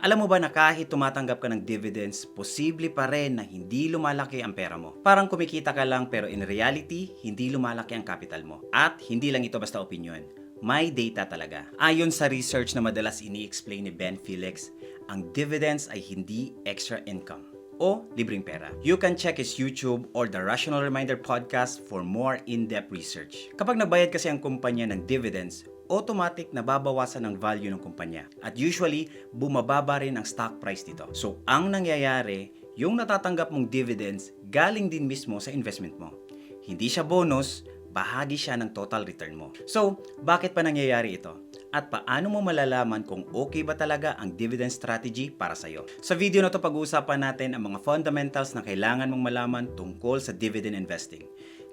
Alam mo ba na kahit tumatanggap ka ng dividends, posible pa rin na hindi lumalaki ang pera mo? Parang kumikita ka lang pero in reality, hindi lumalaki ang capital mo. At hindi lang ito basta opinion. May data talaga. Ayon sa research na madalas ini-explain ni Ben Felix, ang dividends ay hindi extra income o libreng pera. You can check his YouTube or the Rational Reminder podcast for more in-depth research. Kapag nagbayad kasi ang kumpanya ng dividends, automatic na babawasan ang value ng kumpanya. At usually, bumababa rin ang stock price dito. So, ang nangyayari, yung natatanggap mong dividends galing din mismo sa investment mo. Hindi siya bonus, bahagi siya ng total return mo. So, bakit pa nangyayari ito? At paano mo malalaman kung okay ba talaga ang dividend strategy para sa'yo? Sa video na to pag-uusapan natin ang mga fundamentals na kailangan mong malaman tungkol sa dividend investing.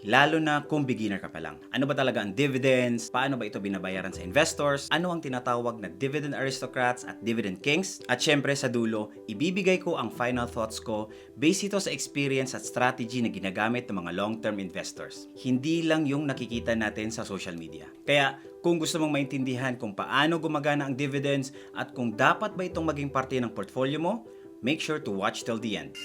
Lalo na kung beginner ka pa lang. Ano ba talaga ang dividends? Paano ba ito binabayaran sa investors? Ano ang tinatawag na dividend aristocrats at dividend kings? At syempre sa dulo, ibibigay ko ang final thoughts ko based ito sa experience at strategy na ginagamit ng mga long-term investors. Hindi lang yung nakikita natin sa social media. Kaya kung gusto mong maintindihan kung paano gumagana ang dividends at kung dapat ba itong maging parte ng portfolio mo, make sure to watch till the end.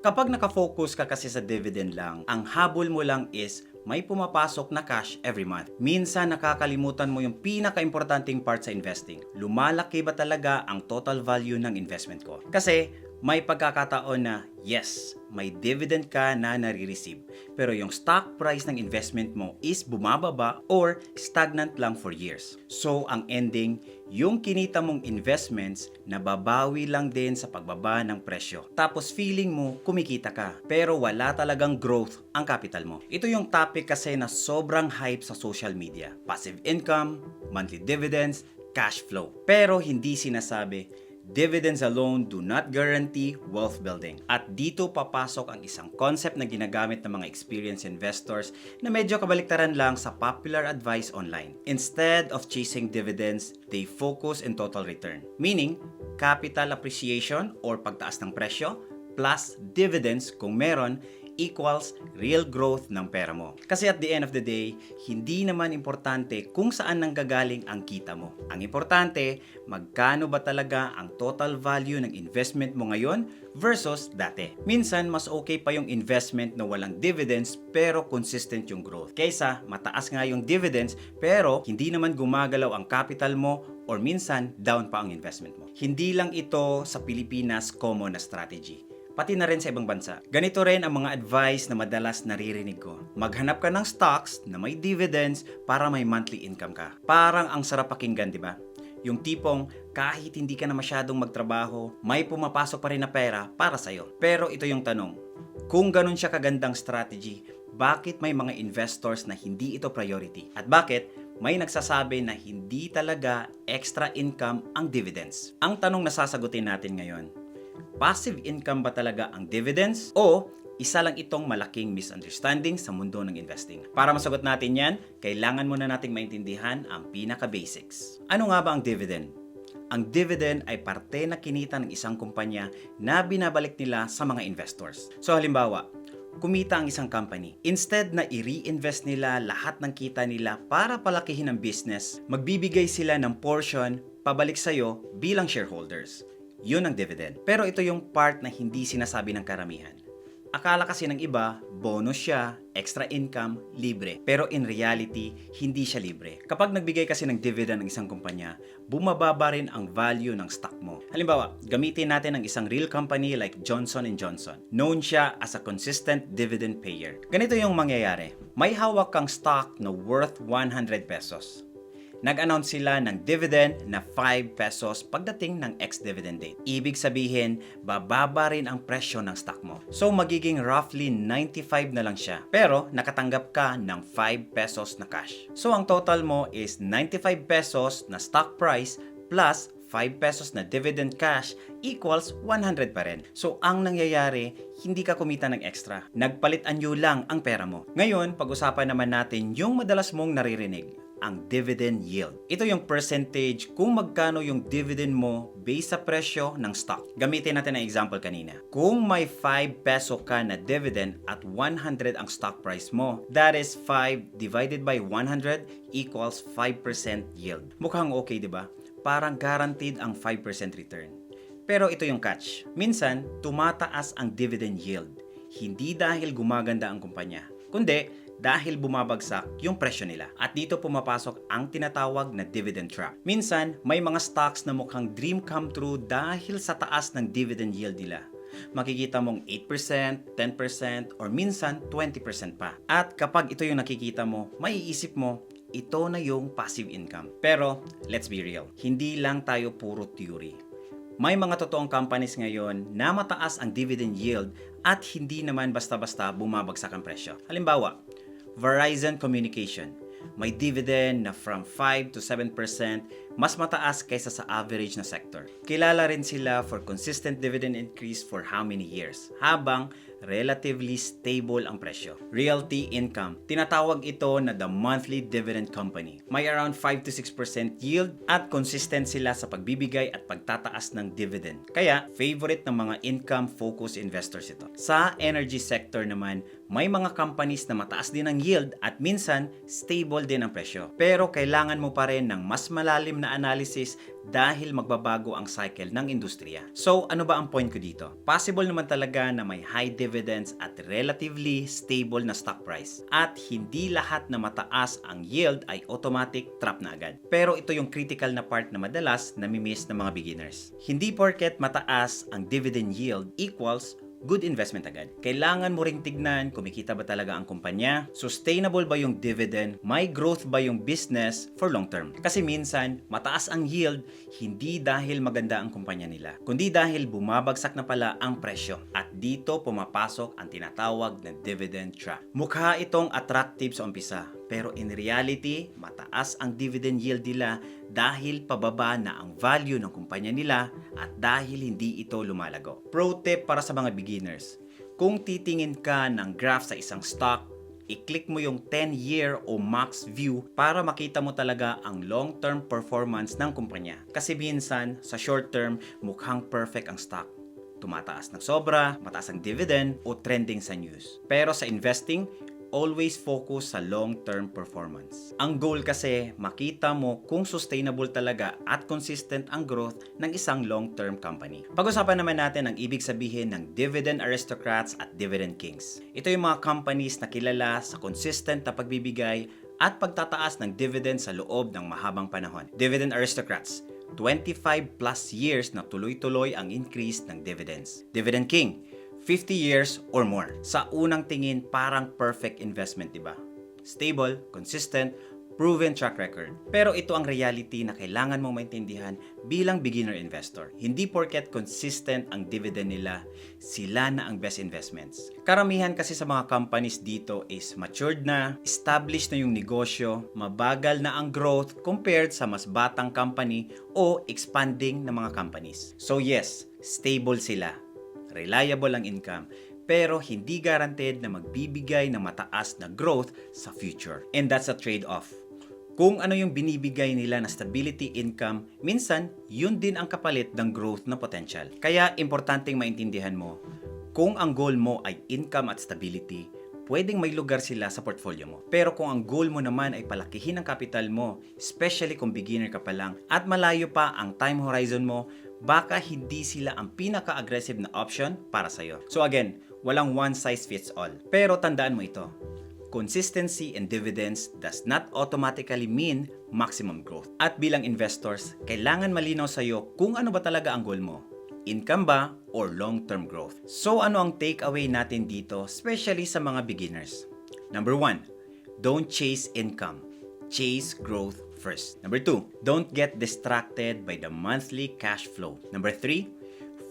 Kapag nakafocus ka kasi sa dividend lang, ang habol mo lang is may pumapasok na cash every month. Minsan nakakalimutan mo yung pinaka-importanting part sa investing. Lumalaki ba talaga ang total value ng investment ko? Kasi may pagkakataon na yes, may dividend ka na nare-receive. Pero yung stock price ng investment mo is bumababa or stagnant lang for years. So ang ending, yung kinita mong investments nababawi lang din sa pagbaba ng presyo. Tapos feeling mo kumikita ka pero wala talagang growth ang capital mo. Ito yung topic kasi na sobrang hype sa social media. Passive income, monthly dividends, cash flow. Pero hindi sinasabi, dividends alone do not guarantee wealth building. At dito papasok ang isang concept na ginagamit ng mga experienced investors na medyo kabaliktaran lang sa popular advice online. Instead of chasing dividends, they focus in total return. Meaning, capital appreciation or pagtaas ng presyo plus dividends kung meron equals real growth ng pera mo. Kasi at the end of the day, hindi naman importante kung saan nanggagaling ang kita mo. Ang importante, magkano ba talaga ang total value ng investment mo ngayon versus dati. Minsan, mas okay pa yung investment na walang dividends pero consistent yung growth. Kaysa mataas nga yung dividends pero hindi naman gumagalaw ang capital mo or minsan down pa ang investment mo. Hindi lang ito sa Pilipinas common na strategy. Pati na rin sa ibang bansa. Ganito rin ang mga advice na madalas naririnig ko. Maghanap ka ng stocks na may dividends para may monthly income ka. Parang ang sarap pakinggan, di ba? Yung tipong kahit hindi ka na masyadong magtrabaho, may pumapasok pa rin na pera para sa'yo. Pero ito yung tanong, kung ganun siya kagandang strategy, bakit may mga investors na hindi ito priority? At bakit may nagsasabi na hindi talaga extra income ang dividends? Ang tanong na sasagutin natin ngayon, passive income ba talaga ang dividends o isa lang itong malaking misunderstanding sa mundo ng investing? Para masagot natin yan, kailangan muna nating maintindihan ang pinaka-basics. Ano nga ba ang dividend? Ang dividend ay parte na kinita ng isang kumpanya na binabalik nila sa mga investors. So halimbawa, kumita ang isang company. Instead na i-reinvest nila lahat ng kita nila para palakihin ang business, magbibigay sila ng portion pabalik sa'yo bilang shareholders. Yun ang dividend. Pero ito yung part na hindi sinasabi ng karamihan. Akala kasi ng iba, bonus siya, extra income, libre. Pero in reality, hindi siya libre. Kapag nagbigay kasi ng dividend ng isang kumpanya, bumababa rin ang value ng stock mo. Halimbawa, gamitin natin ang isang real company like Johnson & Johnson. Known siya as a consistent dividend payer. Ganito yung mangyayari. May hawak kang stock na worth 100 pesos. Nag-announce sila ng dividend na 5 pesos pagdating ng ex-dividend date. Ibig sabihin, bababa rin ang presyo ng stock mo. So magiging roughly 95 na lang siya. Pero nakatanggap ka ng 5 pesos na cash. So ang total mo is 95 pesos na stock price plus 5 pesos na dividend cash equals 100 pa rin. So ang nangyayari, hindi ka kumita ng extra. Nagpalit anyo lang ang pera mo. Ngayon, pag-usapan naman natin yung madalas mong naririnig. ang dividend yield. Ito yung percentage kung magkano yung dividend mo based sa presyo ng stock. Gamitin natin ang example kanina. Kung may 5 peso ka na dividend at 100 ang stock price mo, that is 5 divided by 100 equals 5% yield. Mukhang okay, di ba? Parang guaranteed ang 5% return. Pero ito yung catch. Minsan, tumataas ang dividend yield. Hindi dahil gumaganda ang kumpanya, kundi dahil bumabagsak yung presyo nila. At dito pumapasok ang tinatawag na dividend trap. Minsan, may mga stocks na mukhang dream come true dahil sa taas ng dividend yield nila. Makikita mong 8%, 10%, or minsan 20% pa. At kapag ito yung nakikita mo, maiisip mo, ito na yung passive income. Pero, let's be real, hindi lang tayo puro theory. May mga totoong companies ngayon na mataas ang dividend yield at hindi naman basta-basta bumabagsak ang presyo. Halimbawa, Verizon Communication. May dividend na from 5 to 7%, mas mataas kaysa sa average na sector. Kilala rin sila for consistent dividend increase for how many years, habang relatively stable ang presyo. Realty Income. Tinatawag ito na the monthly dividend company. May around 5 to 6% yield at consistent sila sa pagbibigay at pagtataas ng dividend. Kaya, favorite ng mga income-focused investors ito. Sa energy sector naman, may mga companies na mataas din ang yield at minsan stable din ang presyo. Pero kailangan mo pa rin ng mas malalim na analysis dahil magbabago ang cycle ng industriya. So, ano ba ang point ko dito? Possible naman talaga na may high dividends at relatively stable na stock price. At hindi lahat na mataas ang yield ay automatic trap na agad. Pero ito yung critical na part na madalas nami-miss ng mga beginners. Hindi porket mataas ang dividend yield equals good investment agad. Kailangan mo ring tignan, kumikita ba talaga ang kumpanya? Sustainable ba yung dividend? May growth ba yung business for long term? Kasi minsan, mataas ang yield, hindi dahil maganda ang kumpanya nila, kundi dahil bumabagsak na pala ang presyo. At dito pumapasok ang tinatawag na dividend trap. Mukha itong attractive sa umpisa, pero in reality, mataas ang dividend yield nila dahil pababa na ang value ng kumpanya nila at dahil hindi ito lumalago. Pro tip para sa mga beginners. Kung titingin ka ng graph sa isang stock, i-click mo yung 10-year o max view para makita mo talaga ang long-term performance ng kumpanya. Kasi minsan, sa short term, mukhang perfect ang stock. Tumataas ng sobra, mataas ang dividend, o trending sa news. Pero sa investing, always focus sa long-term performance. Ang goal kasi, makita mo kung sustainable talaga at consistent ang growth ng isang long-term company. Pag-usapan naman natin ang ibig sabihin ng dividend aristocrats at dividend kings. Ito yung mga companies na kilala sa consistent na pagbibigay at pagtataas ng dividend sa loob ng mahabang panahon. Dividend aristocrats, 25 plus years na tuloy-tuloy ang increase ng dividends. Dividend king, 50 years or more. Sa unang tingin, parang perfect investment, di ba? Stable, consistent, proven track record. Pero ito ang reality na kailangan mong maintindihan bilang beginner investor. Hindi porket consistent ang dividend nila, sila na ang best investments. Karamihan kasi sa mga companies dito is matured na, established na yung negosyo, mabagal na ang growth compared sa mas batang company o expanding na mga companies. So yes, stable sila. Reliable ang income, pero hindi guaranteed na magbibigay ng mataas na growth sa future. And that's a trade-off. Kung ano yung binibigay nila na stability income, minsan, yun din ang kapalit ng growth na potential. Kaya, importanteng maintindihan mo, kung ang goal mo ay income at stability, pwedeng may lugar sila sa portfolio mo. Pero kung ang goal mo naman ay palakihin ang capital mo, especially kung beginner ka pa lang, at malayo pa ang time horizon mo, baka hindi sila ang pinaka-aggressive na option para sa'yo. So again, walang one size fits all. Pero tandaan mo ito, consistency and dividends does not automatically mean maximum growth. At bilang investors, kailangan malinaw sa'yo kung ano ba talaga ang goal mo. Income ba or long-term growth? So ano ang takeaway natin dito, especially sa mga beginners? Number 1, don't chase income. Chase growth first. Number 2, don't get distracted by the monthly cash flow. Number 3,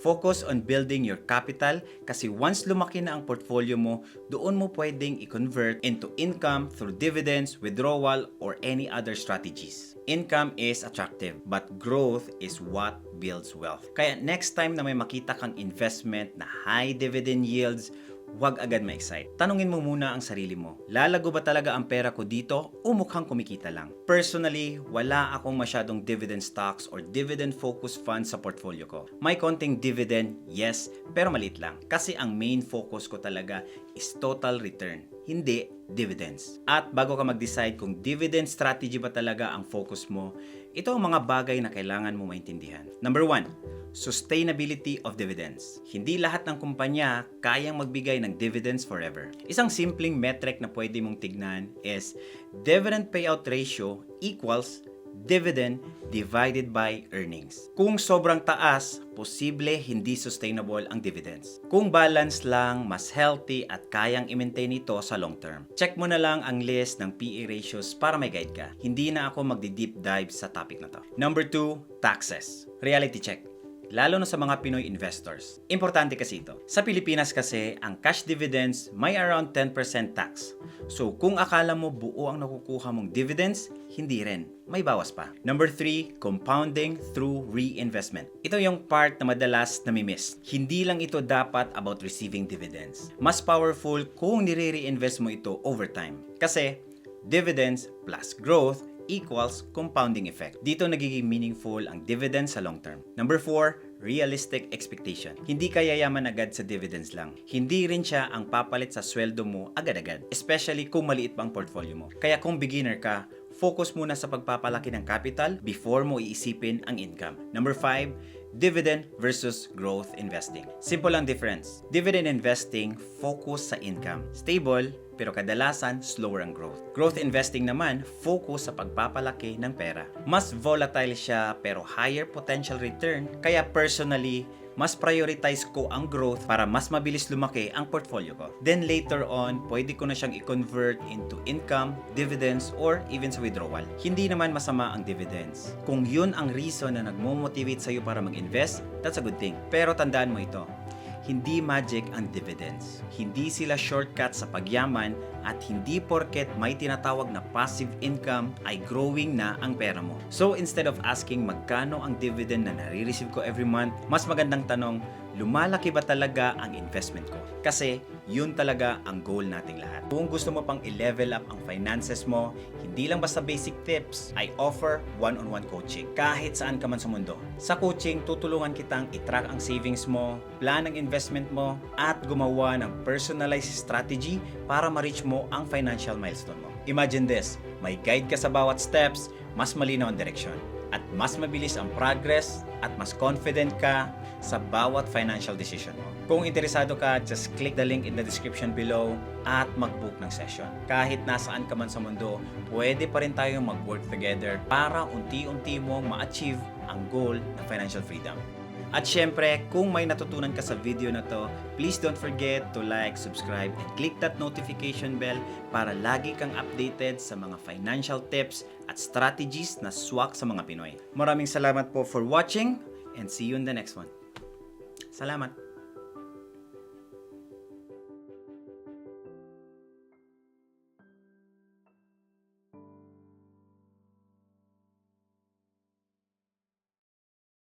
focus on building your capital kasi once lumaki na ang portfolio mo, doon mo pwedeng i-convert into income through dividends, withdrawal, or any other strategies. Income is attractive, but growth is what builds wealth. Kaya next time na may makita kang investment na high dividend yields, huwag agad ma-excite. Tanungin mo muna ang sarili mo, lalago ba talaga ang pera ko dito o mukhang kumikita lang? Personally, wala akong masyadong dividend stocks or dividend-focused funds sa portfolio ko. May konting dividend, yes, pero maliit lang. Kasi ang main focus ko talaga is total return, hindi dividends. At bago ka mag-decide kung dividend strategy ba talaga ang focus mo, ito ang mga bagay na kailangan mo maintindihan. Number 1, sustainability of dividends. Hindi lahat ng kumpanya kayang magbigay ng dividends forever. Isang simpleng metric na pwede mong tignan is dividend payout ratio equals dividend divided by earnings. Kung sobrang taas, posible hindi sustainable ang dividends. Kung balance lang, mas healthy at kayang i-maintain ito sa long term. Check mo na lang ang list ng PE ratios para may guide ka. Hindi na ako magdi-deep dive sa topic na to. Number 2, taxes. Reality check. Lalo na sa mga Pinoy investors. Importante kasi ito. Sa Pilipinas kasi, ang cash dividends may around 10% tax. So kung akala mo buo ang nakukuha mong dividends, hindi rin. May bawas pa. Number 3, compounding through reinvestment. Ito yung part na madalas nami-miss. Hindi lang ito dapat about receiving dividends. Mas powerful kung nire-reinvest mo ito over time. Kasi dividends plus growth equals compounding effect. Dito nagiging meaningful ang dividends sa long term. Number 4, realistic expectation. Hindi ka yayaman agad sa dividends lang. Hindi rin siya ang papalit sa sweldo mo agad-agad. Especially kung maliit pa ang portfolio mo. Kaya kung beginner ka, focus muna sa pagpapalaki ng capital before mo iisipin ang income. Number 5, dividend versus growth investing. Simple ang difference. Dividend investing, focus sa income. Stable, pero kadalasan slower ang growth. Growth investing naman, focus sa pagpapalaki ng pera. Mas volatile siya pero higher potential return, kaya personally, mas prioritize ko ang growth para mas mabilis lumaki ang portfolio ko. Then later on, pwede ko na siyang i-convert into income, dividends, or even sa withdrawal. Hindi naman masama ang dividends. Kung yun ang reason na nagmo-motivate sa'yo para mag-invest, that's a good thing. Pero tandaan mo ito, hindi magic ang dividends. Hindi sila shortcut sa pagyaman at hindi porket may tinatawag na passive income ay growing na ang pera mo. So instead of asking magkano ang dividend na nare-receive ko every month, mas magandang tanong, lumalaki ba talaga ang investment ko? Kasi yun talaga ang goal nating lahat. Kung gusto mo pang i-level up ang finances mo, hindi lang basta basic tips, I offer one-on-one coaching kahit saan ka man sa mundo. Sa coaching, tutulungan kitang i-track ang savings mo, plan ang investment mo, at gumawa ng personalized strategy para ma-reach mo ang financial milestone mo. Imagine this, may guide ka sa bawat steps, mas malinaw ang direksyon, at mas mabilis ang progress at mas confident ka sa bawat financial decision mo. Kung interesado ka, just click the link in the description below at mag-book ng session. Kahit nasaan ka man sa mundo, pwede pa rin tayong mag-work together para unti-unti mong ma-achieve ang goal ng financial freedom. At syempre, kung may natutunan ka sa video na to, please don't forget to like, subscribe, and click that notification bell para lagi kang updated sa mga financial tips at strategies na swak sa mga Pinoy. Maraming salamat po for watching and see you in the next one. Salamat!